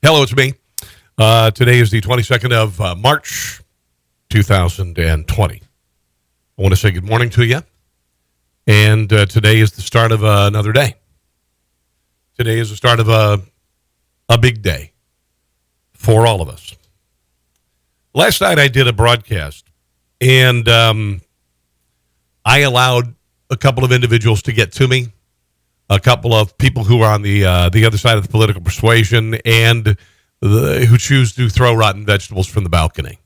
Hello, it's me. Today is the 22nd of March, 2020. I want to say good morning to you. And today is the start of another day. Today is the start of a big day for all of us. Last night I did a broadcast, and I allowed a couple of individuals to get to me. A couple of people who are on the other side of the political persuasion and who choose to throw rotten vegetables from the balcony.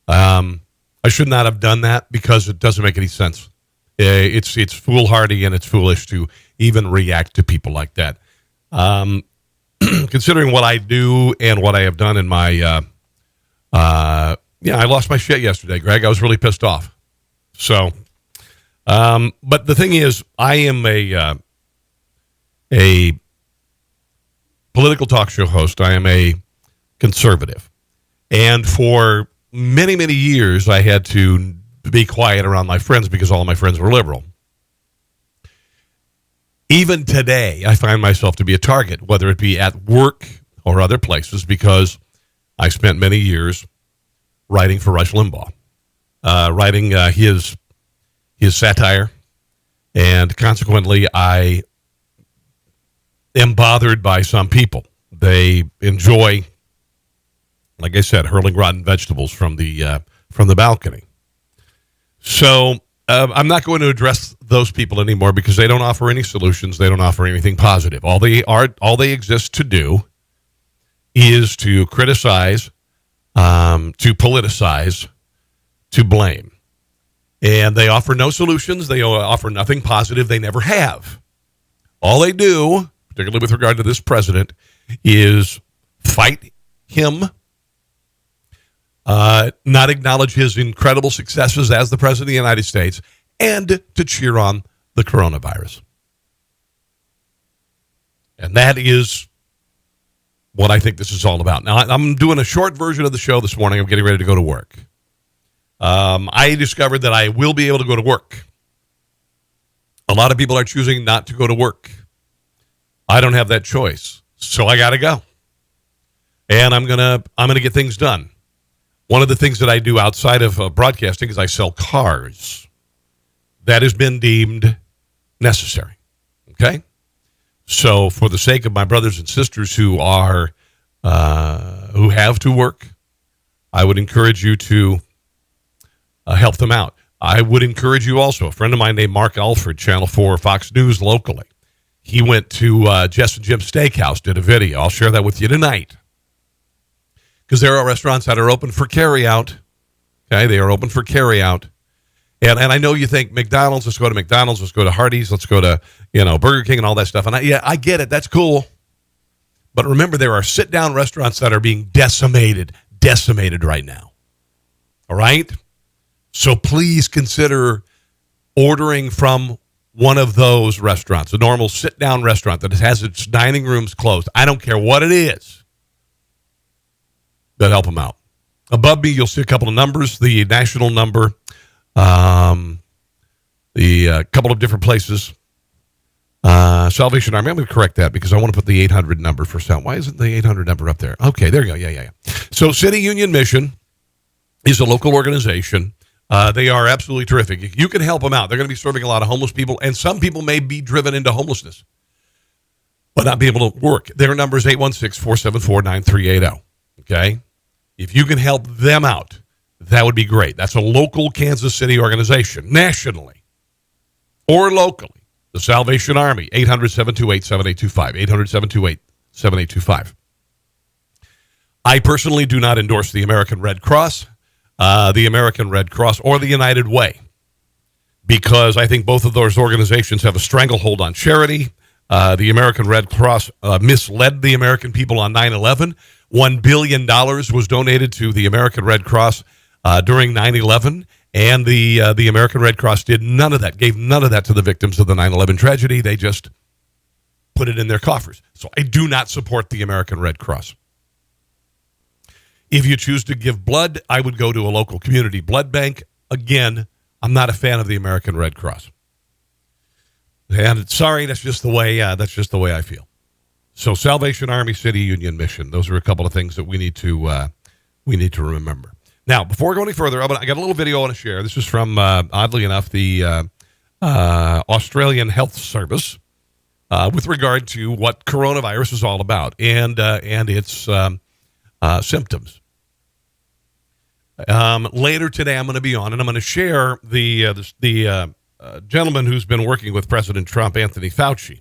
I should not have done that because it doesn't make any sense. It's foolhardy and it's foolish to even react to people like that. Considering what I do and what I have done in my, I lost my shit yesterday, Greg. I was really pissed off. So, but the thing is, I am a political talk show host. I am a conservative. And for many, many years, I had to be quiet around my friends because all of my friends were liberal. Even today, I find myself to be a target, whether it be at work or other places, because I spent many years writing for Rush Limbaugh, writing his satire, and consequently, I am bothered by some people. They enjoy, like I said, hurling rotten vegetables from the balcony. So I'm not going to address those people anymore because they don't offer any solutions. They don't offer anything positive. All they exist to do is to criticize, to politicize, to blame. And they offer no solutions. They offer nothing positive. They never have. All they do, particularly with regard to this president, is fight him, not acknowledge his incredible successes as the president of the United States, and to cheer on the coronavirus. And that is what I think this is all about. Now, I'm doing a short version of the show this morning. I'm getting ready to go to work. I discovered that I will be able to go to work. A lot of people are choosing not to go to work. I don't have that choice, so I got to go. And I'm gonna get things done. One of the things that I do outside of broadcasting is I sell cars. That has been deemed necessary. Okay? So for the sake of my brothers and sisters who have to work, I would encourage you to help them out. I would encourage you also. A friend of mine named Mark Alford, Channel 4, Fox News locally. He went to Jess and Jim's Steakhouse, did a video. I'll share that with you tonight. Because there are restaurants that are open for carryout. Okay, they are open for carryout. And I know you think McDonald's, let's go to McDonald's, let's go to Hardee's, let's go to, Burger King and all that stuff. And I get it, that's cool. But remember, there are sit-down restaurants that are being decimated right now. All right? So please consider ordering from one of those restaurants, a normal sit-down restaurant that has its dining rooms closed. I don't care what it is. But help them out. Above me, you'll see a couple of numbers. The national number, the couple of different places. Salvation Army. I'm going to correct that because I want to put the 800 number for sound. Why isn't the 800 number up there? Okay, there you go. Yeah. So City Union Mission is a local organization. They are absolutely terrific. You can help them out. They're going to be serving a lot of homeless people, and some people may be driven into homelessness, but not be able to work. Their number is 816-474-9380. Okay? If you can help them out, that would be great. That's a local Kansas City organization, nationally or locally. The Salvation Army, 800-728-7825, 800-728-7825. I personally do not endorse the American Red Cross, the American Red Cross, or the United Way, because I think both of those organizations have a stranglehold on charity. The American Red Cross misled the American people on 9/11. $1 billion was donated to the American Red Cross during 9/11, and the American Red Cross did none of that, gave none of that to the victims of the 9/11 tragedy. They just put it in their coffers. So I do not support the American Red Cross. If you choose to give blood, I would go to a local community blood bank. Again, I'm not a fan of the American Red Cross. And sorry, that's just the way I feel. So Salvation Army City Union Mission. Those are a couple of things that we need to remember. Now, before we go any further, I got a little video I want to share. This is from, oddly enough, the Australian Health Service with regard to what coronavirus is all about and its symptoms. Later today, I'm going to be on, and I'm going to share the gentleman who's been working with President Trump, Anthony Fauci.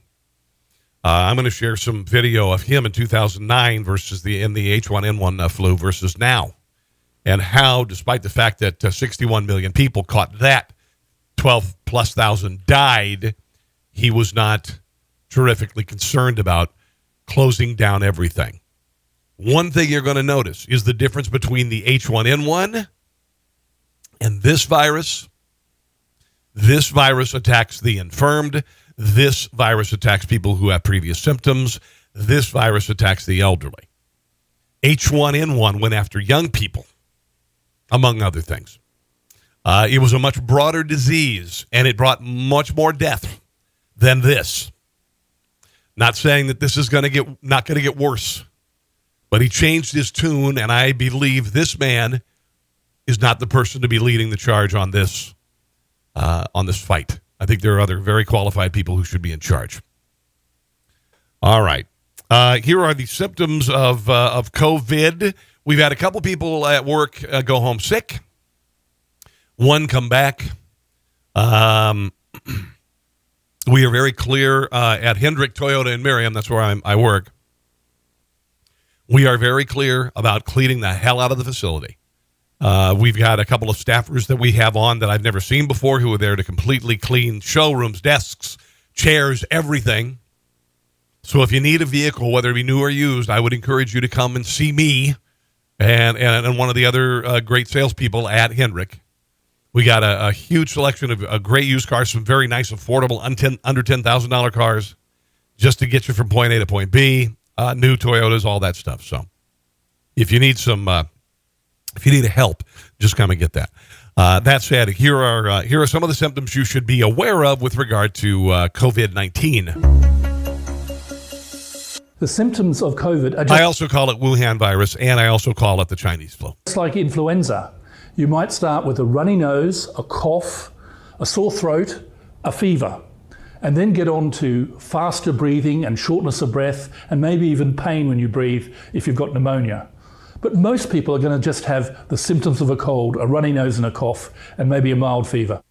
I'm going to share some video of him in 2009 versus the H1N1 flu versus now, and how, despite the fact that 61 million people caught that, 12+ thousand died, he was not terrifically concerned about closing down everything. One thing you're going to notice is the difference between the H1N1 and this virus. This virus attacks the infirmed. This virus attacks people who have previous symptoms. This virus attacks the elderly. H1N1 went after young people, among other things. It was a much broader disease, and it brought much more death than this. Not saying that this is not going to get worse, but he changed his tune, and I believe this man is not the person to be leading the charge on this fight. I think there are other very qualified people who should be in charge. All right. Here are the symptoms of COVID. We've had a couple people at work go home sick. One come back. We are very clear at Hendrick, Toyota, and Miriam. That's where I work. We are very clear about cleaning the hell out of the facility. We've got a couple of staffers that we have on that I've never seen before who are there to completely clean showrooms, desks, chairs, everything. So if you need a vehicle, whether it be new or used, I would encourage you to come and see me and one of the other great salespeople at Hendrick. We got a huge selection of great used cars, some very nice, affordable, under $10,000 cars, just to get you from point A to point B. New Toyotas, all that stuff. So if you need if you need help, just come and get that. That said, here are some of the symptoms you should be aware of with regard to COVID-19. The symptoms of COVID I also call it Wuhan virus, and I also call it the Chinese flu. It's like influenza. You might start with a runny nose, a cough, a sore throat, a fever, and then get on to faster breathing and shortness of breath, and maybe even pain when you breathe if you've got pneumonia. But most people are going to just have the symptoms of a cold, a runny nose and a cough, and maybe a mild fever.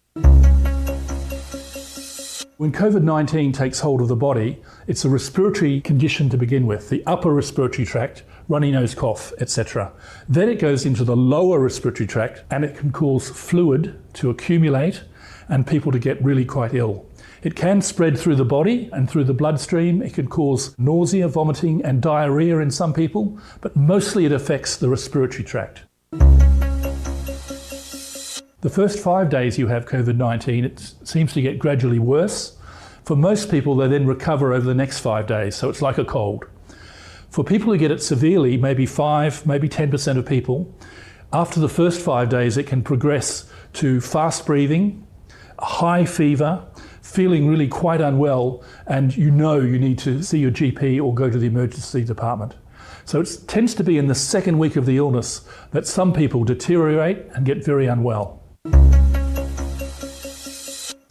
When COVID-19 takes hold of the body, it's a respiratory condition to begin with, the upper respiratory tract, runny nose, cough, etc. Then it goes into the lower respiratory tract, and it can cause fluid to accumulate and people to get really quite ill. It can spread through the body and through the bloodstream. It can cause nausea, vomiting, and diarrhea in some people, but mostly it affects the respiratory tract. The first 5 days you have COVID-19, it seems to get gradually worse. For most people, they then recover over the next 5 days, so it's like a cold. For people who get it severely, maybe 5, maybe 10% of people, after the first 5 days, it can progress to fast breathing, high fever, feeling really quite unwell, and you need to see your GP or go to the emergency department. So it tends to be in the second week of the illness that some people deteriorate and get very unwell.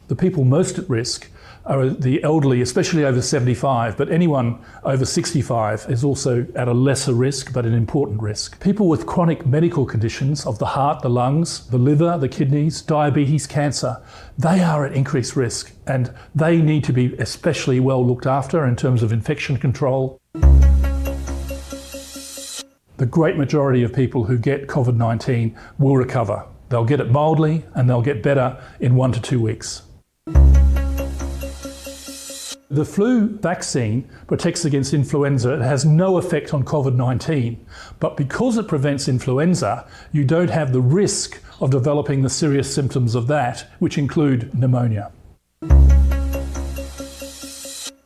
The people most at risk are the elderly, especially over 75, but anyone over 65 is also at a lesser risk, but an important risk. People with chronic medical conditions of the heart, the lungs, the liver, the kidneys, diabetes, cancer, they are at increased risk, and they need to be especially well looked after in terms of infection control. The great majority of people who get COVID-19 will recover. They'll get it mildly, and they'll get better in 1 to 2 weeks. The flu vaccine protects against influenza. It has no effect on COVID-19, but because it prevents influenza, you don't have the risk of developing the serious symptoms of that, which include pneumonia.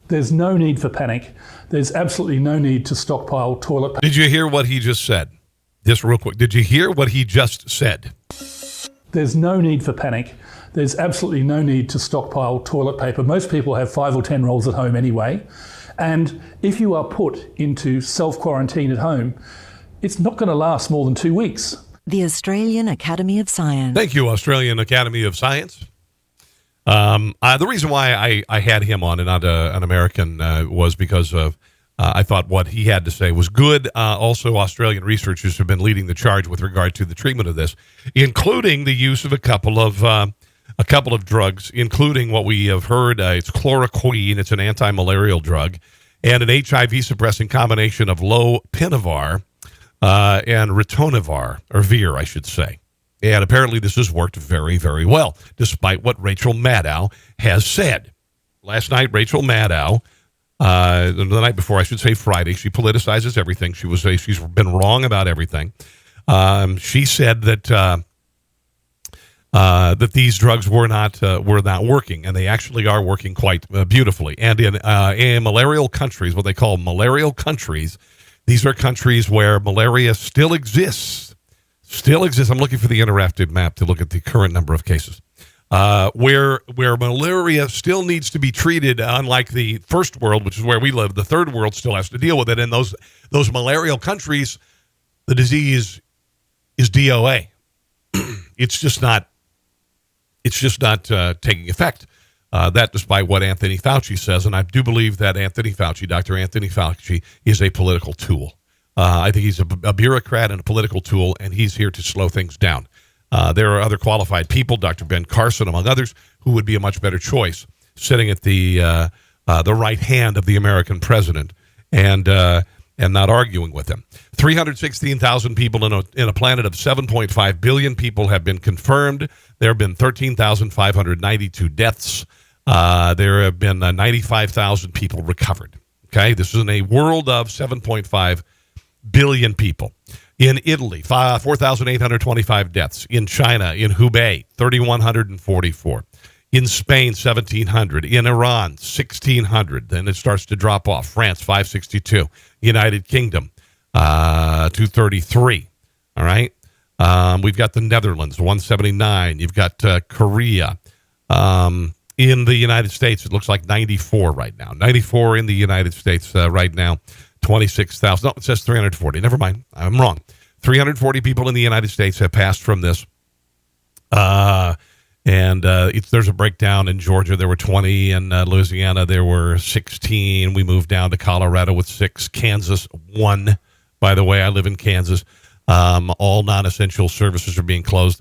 There's no need for panic. There's absolutely no need to stockpile toilet paper. Did you hear what he just said? Just real quick. Did you hear what he just said? There's no need for panic. There's absolutely no need to stockpile toilet paper. Most people have 5 or 10 rolls at home anyway. And if you are put into self-quarantine at home, it's not going to last more than 2 weeks. The Australian Academy of Science. Thank you, Australian Academy of Science. The reason why I had him on and not an American was because of I thought what he had to say was good. Also, Australian researchers have been leading the charge with regard to the treatment of this, including the use of a couple of drugs, including what we have heard. It's chloroquine. It's an anti-malarial drug, and an HIV-suppressing combination of lopinavir and ritonavir, or Vir, I should say. And apparently this has worked very, very well, despite what Rachel Maddow has said. Last night, Rachel Maddow, the night before, I should say Friday, she politicizes everything. She's been wrong about everything. She said that that these drugs were not working, and they actually are working quite beautifully. And in malarial countries, what they call malarial countries, these are countries where malaria still exists. I'm looking for the interactive map to look at the current number of cases. Where malaria still needs to be treated, unlike the first world, which is where we live. The third world still has to deal with it. In those malarial countries, the disease is DOA. It's just not taking effect. That despite what Anthony Fauci says, and I do believe that Dr. Anthony Fauci, is a political tool. I think he's a bureaucrat and a political tool, and he's here to slow things down. There are other qualified people, Dr. Ben Carson, among others, who would be a much better choice, sitting at the right hand of the American president and not arguing with him. 316,000 people in a planet of 7.5 billion people have been confirmed. There have been 13,592 deaths. There have been 95,000 people recovered. Okay, this is in a world of 7.5 billion people. In Italy, 4,825 deaths. In China, in Hubei, 3,144. In Spain, 1,700. In Iran, 1,600. Then it starts to drop off. France, 562. United Kingdom, 233. All right. We've got the Netherlands, 179. You've got Korea. In the United States, it looks like 94 right now. 94 in the United States right now. 26,000. No, it says 340. Never mind. I'm wrong. 340 people in the United States have passed from this. There's a breakdown. In Georgia, there were 20. In Louisiana, there were 16. We moved down to Colorado with 6. Kansas, 1. By the way, I live in Kansas. All non-essential services are being closed.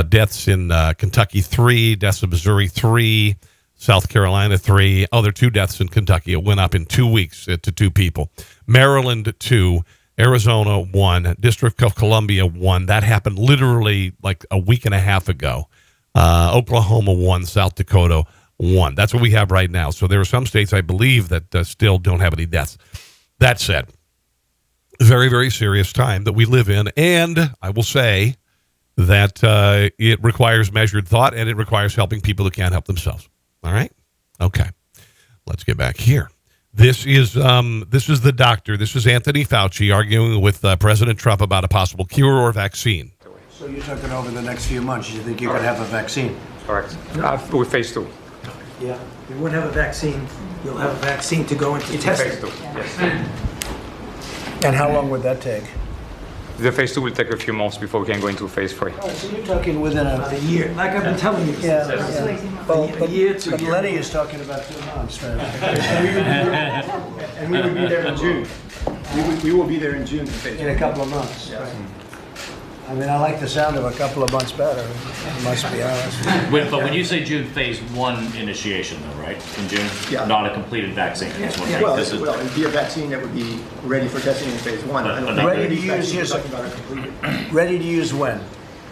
Deaths in Kentucky, 3. Deaths in Missouri, 3. South Carolina, 3. There are 2 deaths in Kentucky. It went up in 2 weeks to 2 people. Maryland, 2. Arizona, 1. District of Columbia, 1. That happened literally like a week and a half ago. Oklahoma, 1. South Dakota, 1. That's what we have right now. So there are some states, I believe, that still don't have any deaths. That said, very, very serious time that we live in. And I will say that it requires measured thought, and it requires helping people who can't help themselves. All right? Okay. Let's get back here. This is the doctor. This is Anthony Fauci arguing with President Trump about a possible cure or vaccine. So you're talking over the next few months, you think you could have a vaccine? Correct. With phase 2. Yeah. You won't have a vaccine. You'll have a vaccine to go into testing. Phase 2, yes. And how long would that take? The phase 2 will take a few months before we can go into phase 3. Oh, so you're talking within a year. Like I've been telling you. Yeah. Well, A year to but year. Lenny is talking about 2 months, right? And we would be there in June. We will be there in June for phase In a couple of months. Yes. Right. I mean, I like the sound of a couple of months better, I must be honest. But when you say June, phase 1 initiation, though, right? In June, Yeah. not a completed vaccine. That's what Well, this is. it'd be a vaccine that would be ready for testing in phase 1. I don't think Ready to these use, vaccines yes. we're talking about are completed Ready to use when,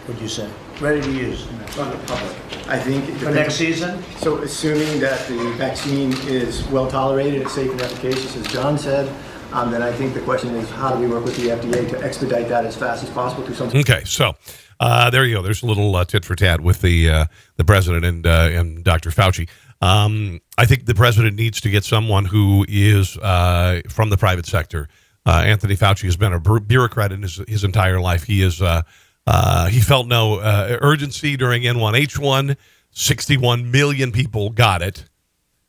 would you say? Ready to use? on the public. I think it For depends- next season? So assuming that the vaccine is well tolerated, it's safe and efficacious, as John said, then I think the question is how do we work with the FDA to expedite that as fast as possible to some. Okay, so there you go. There's a little tit for tat with the president and Dr. Fauci. I think the president needs to get someone who is from the private sector. Anthony Fauci has been a bureaucrat in his entire life. He felt no urgency during N1H1. 61 million people got it.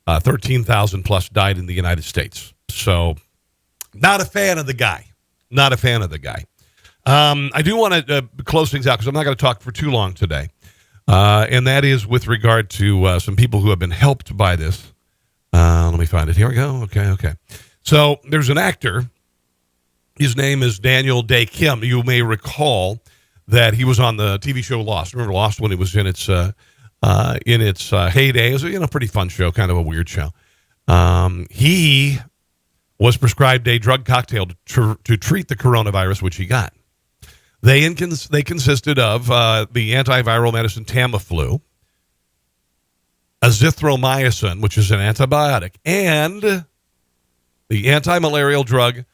13,000 plus died in the United States. So, not a fan of the guy. Not a fan of the guy. I do want to close things out because I'm not going to talk for too long today. And that is with regard to some people who have been helped by this. Let me find it. Here we go. Okay. So there's an actor. His name is Daniel Dae Kim. You may recall that he was on the TV show Lost. Remember Lost when it was in its heyday? It was a pretty fun show, kind of a weird show. He was prescribed a drug cocktail to treat the coronavirus, which he got. They consisted of the antiviral medicine Tamiflu, azithromycin, which is an antibiotic, and the anti-malarial drug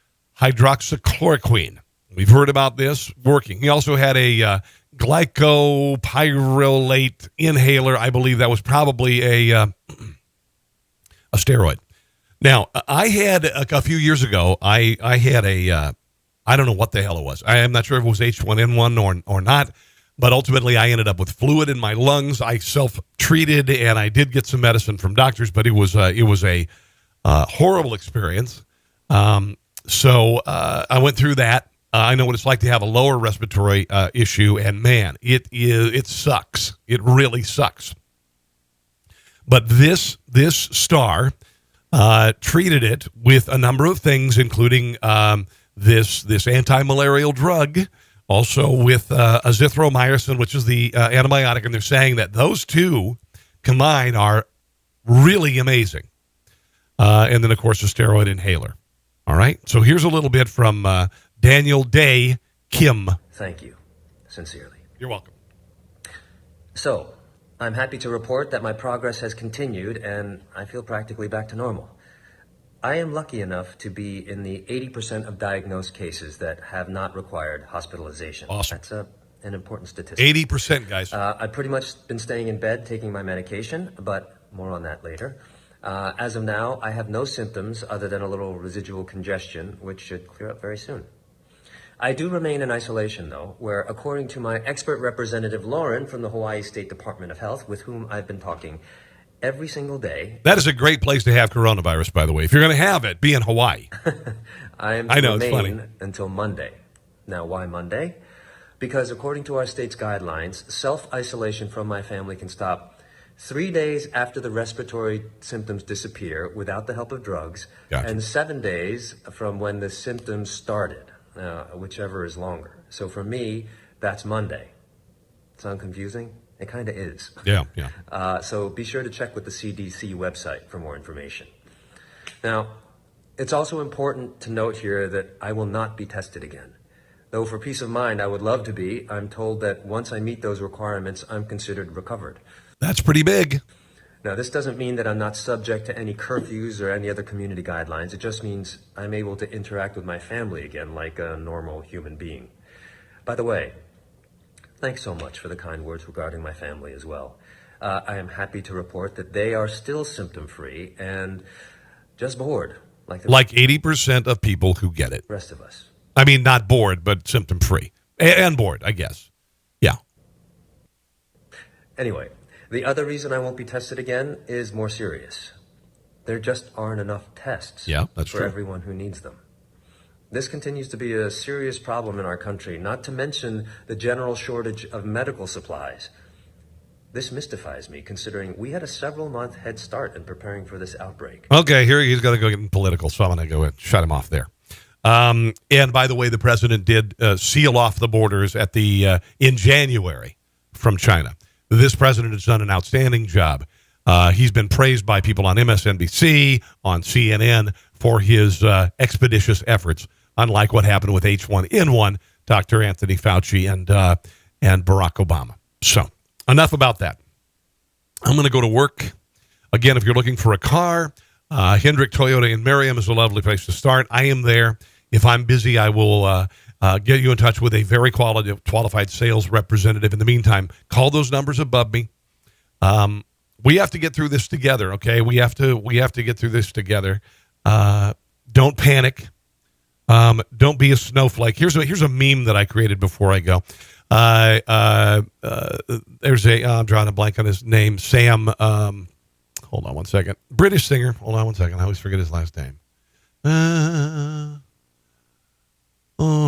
hydroxychloroquine. We've heard about this working. He also had a glycopyrrolate inhaler. I believe that was probably a steroid. Now, I had a few years ago, I had I don't know what the hell it was. I am not sure if it was H1N1 or not, but ultimately I ended up with fluid in my lungs. I self-treated, and I did get some medicine from doctors, but it was a horrible experience. So I went through that. I know what it's like to have a lower respiratory issue, and man, it sucks. It really sucks. But this star treated it with a number of things, including this anti-malarial drug, also with azithromycin, which is the antibiotic, and they're saying that those two combined are really amazing. And then, of course, a steroid inhaler. All right? So here's a little bit from Daniel Dae Kim. Thank you, sincerely. You're welcome. So, I'm happy to report that my progress has continued, and I feel practically back to normal. I am lucky enough to be in the 80% of diagnosed cases that have not required hospitalization. Awesome. That's an important statistic. 80%, guys. I've pretty much been staying in bed taking my medication, but more on that later. As of now, I have no symptoms other than a little residual congestion, which should clear up very soon. I do remain in isolation, though, where, according to my expert representative, Lauren, from the Hawaii State Department of Health, with whom I've been talking every single day. That is a great place to have coronavirus, by the way. If you're going to have it, be in Hawaii. I know, it's funny. Until Monday. Now, why Monday? Because according to our state's guidelines, self-isolation from my family can stop 3 days after the respiratory symptoms disappear without the help of drugs, Gotcha. And 7 days from when the symptoms started, whichever is longer. So for me, that's Monday. Sound confusing? It kind of is. Yeah. So be sure to check with the CDC website for more information. Now, it's also important to note here that I will not be tested again. Though for peace of mind, I would love to be. I'm told that once I meet those requirements, I'm considered recovered. That's pretty big. Now, this doesn't mean that I'm not subject to any curfews or any other community guidelines. It just means I'm able to interact with my family again like a normal human being. By the way, thanks so much for the kind words regarding my family as well. I am happy to report that they are still symptom-free and just bored. Like 80% of people who get it. The rest of us. I mean, not bored, but symptom-free. And bored, I guess. Yeah. Anyway, the other reason I won't be tested again is more serious. There just aren't enough tests for everyone who needs them. This continues to be a serious problem in our country, not to mention the general shortage of medical supplies. This mystifies me, considering we had a several-month head start in preparing for this outbreak. Okay, here he's going to go get political, so I'm going to go and shut him off there. And by the way, the president did seal off the borders at in January from China. This president has done an outstanding job. He's been praised by people on MSNBC, on CNN, for his expeditious efforts, unlike what happened with H1N1, Dr. Anthony Fauci and Barack Obama. So, enough about that. I'm going to go to work. Again, if you're looking for a car, Hendrick Toyota in Merriam is a lovely place to start. I am there. If I'm busy, I will get you in touch with a very qualified sales representative. In the meantime, call those numbers above me. We have to get through this together, okay? We have to get through this together. Don't panic. Don't be a snowflake. Here's a meme that I created before I go. There's I'm drawing a blank on his name. Sam. Hold on one second. British singer. Hold on one second. I always forget his last name. Hold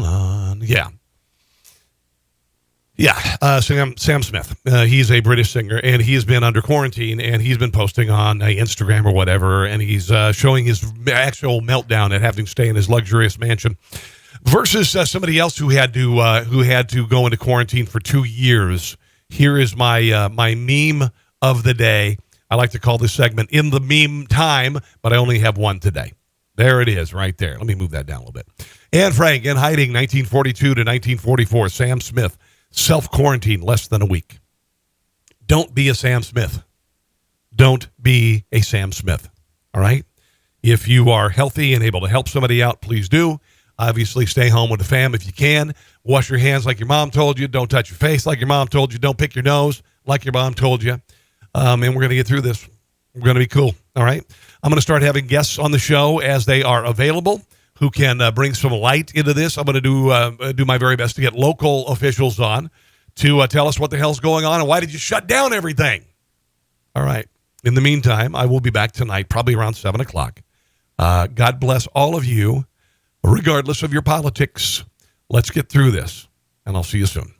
on. Yeah. Yeah, Sam Smith. He's a British singer, and he has been under quarantine, and he's been posting on Instagram or whatever, and he's showing his actual meltdown at having to stay in his luxurious mansion, versus somebody else who had to go into quarantine for 2 years. Here is my my meme of the day. I like to call this segment "In the Meme Time," but I only have one today. There it is, right there. Let me move that down a little bit. Anne Frank in hiding, 1942 to 1944. Sam Smith. Self-quarantine less than a week. Don't be a Sam Smith. Don't be a Sam Smith. All right? If you are healthy and able to help somebody out, please do. Obviously, stay home with the fam if you can. Wash your hands like your mom told you. Don't touch your face like your mom told you. Don't pick your nose like your mom told you. And we're going to get through this. We're going to be cool. All right? I'm going to start having guests on the show as they are available, who can bring some light into this. I'm going to do my very best to get local officials on to tell us what the hell's going on and why did you shut down everything. All right. In the meantime, I will be back tonight, probably around 7 o'clock. God bless all of you, regardless of your politics. Let's get through this, and I'll see you soon.